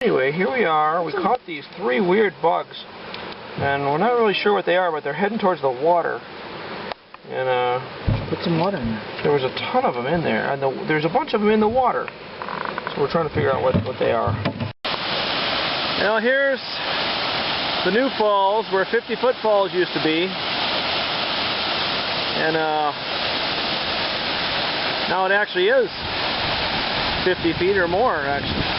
Anyway, here we are. We caught these 3 weird bugs, and we're not really sure what they are, but they're heading towards the water. And put some water in there. There was a ton of them in there, and there's a bunch of them in the water. So we're trying to figure out what they are. Now here's the new falls where 50-foot falls used to be, and now it actually is 50 feet or more.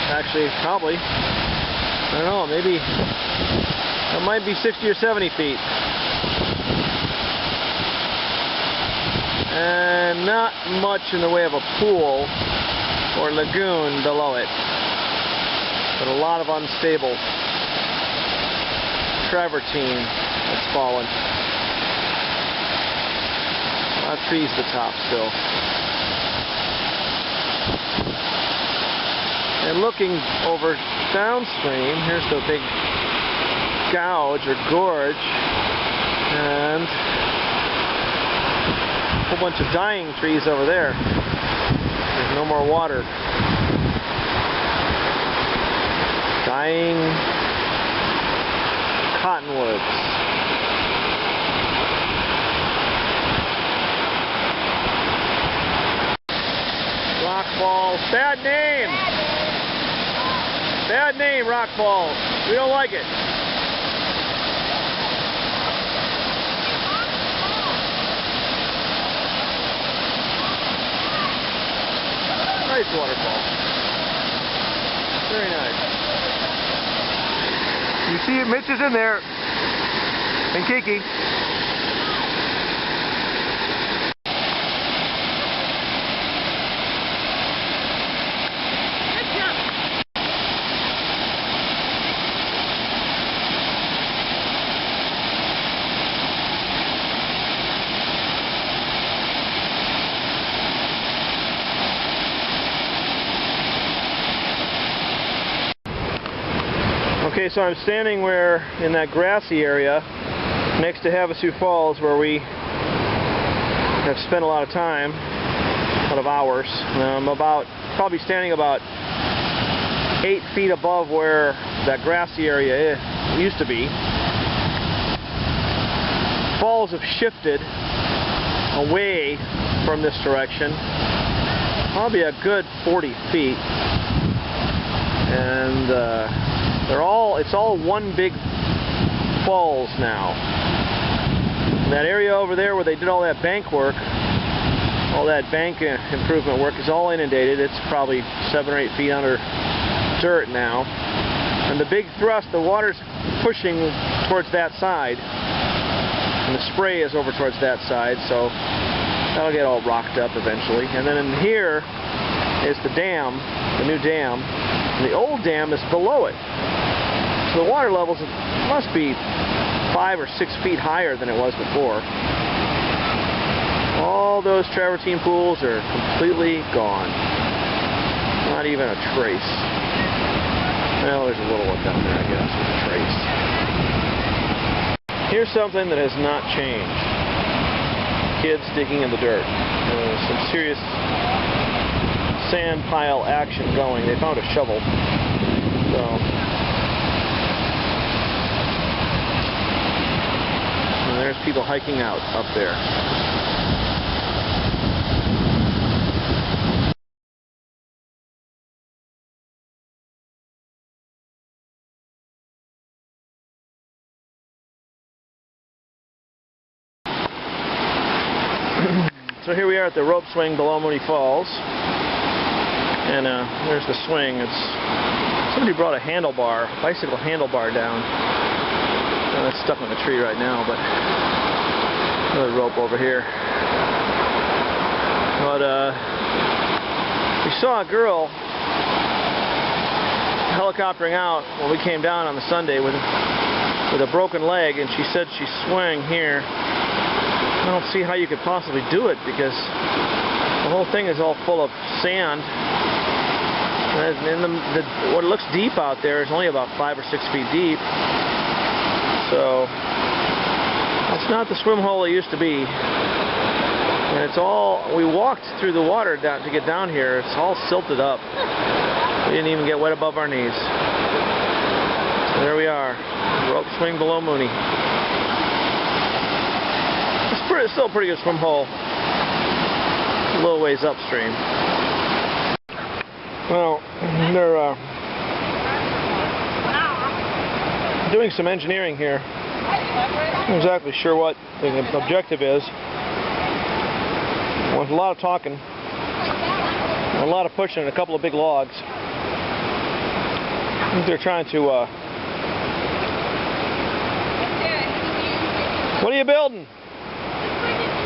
Actually, probably. I don't know. Maybe it might be 60 or 70 feet. And not much in the way of a pool or lagoon below it, but a lot of unstable travertine that's fallen. A lot of trees at the top still. And looking over downstream, here's the big gouge or gorge, and a whole bunch of dying trees over there. There's no more water. Dying cottonwoods. Rock Falls. Bad name! Bad name, Rock Falls. We don't like it. Nice waterfall. Very nice. You see it, Mitch is in there. And Kiki. Okay, so I'm standing in that grassy area next to Havasu Falls, where we have spent a lot of time, a lot of hours. I'm probably standing about 8 feet above where that grassy area used to be. Falls have shifted away from this direction, probably a good 40 feet, and it's all one big falls now. And that area over there where they did all that bank work, all that bank improvement work, is all inundated. It's probably 7 or 8 feet under dirt now. And the big thrust, the water's pushing towards that side, and the spray is over towards that side, so that'll get all rocked up eventually. And then in here is the dam, the new dam, and the old dam is below it. So the water levels must be 5 or 6 feet higher than it was before. All those travertine pools are completely gone. Not even a trace. Well, there's a little one down there, I guess, with a trace. Here's something that has not changed. Kids digging in the dirt. Some serious sand pile action going. They found a shovel. So there's people hiking out up there. So here we are at the rope swing below Mooney Falls, and there's the swing. Somebody brought a handlebar, a bicycle handlebar down. It's stuck on the tree right now, but another rope over here. But we saw a girl helicoptering out when we came down on the Sunday with a broken leg, and she said she swung here. I don't see how you could possibly do it, because the whole thing is all full of sand. And what looks deep out there is only about 5 or 6 feet deep. So it's not the swim hole it used to be. And it's all, we walked through the water down to get down here, it's all silted up. We didn't even get wet above our knees. So there we are. Rope swing below Mooney. It's still a pretty good swim hole. A little ways upstream. Well, they're doing some engineering here. I'm not exactly sure what the objective is. Well, there's a lot of talking, a lot of pushing, and a couple of big logs. I think they're trying to. What are you building?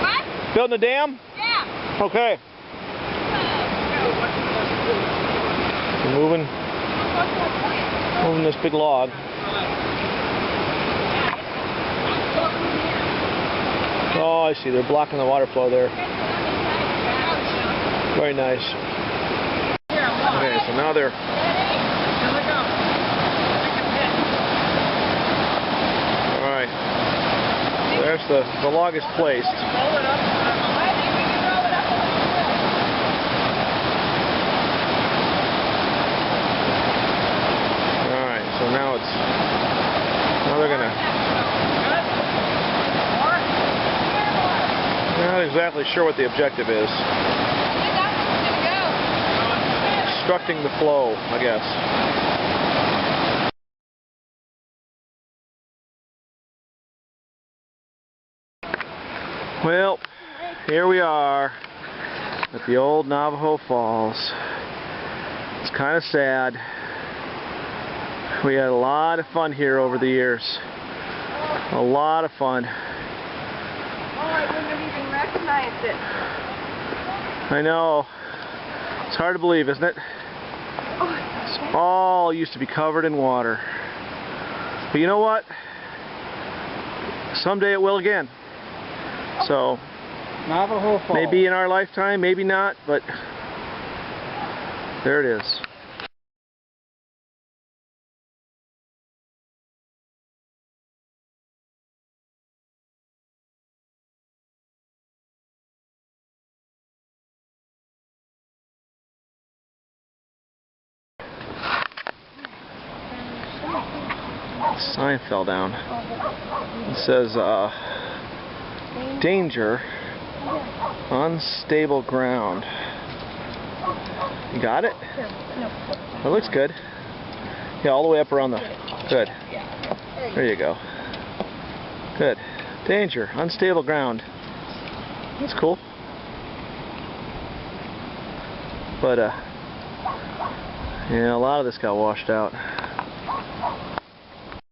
What? Building a dam? Yeah. Okay. We're moving this big log. Oh, I see. They're blocking the water flow there. Very nice. Okay, so now they're... Alright. There's the log is placed. Alright, so now they're gonna... Not exactly sure what the objective is. Obstructing the flow, I guess. Well, here we are at the old Navajo Falls. It's kind of sad. We had a lot of fun here over the years. A lot of fun. I wouldn't have even recognized it. I know. It's hard to believe, isn't it? It's all used to be covered in water. But you know what? Someday it will again. So, Navajo Falls. maybe in our lifetime, maybe not, but there it is. The sign fell down. It says, danger, unstable ground. You got it? No. That looks good. Yeah, all the way up around the... Good. There you go. Good. Danger, unstable ground. That's cool. But, yeah, a lot of this got washed out.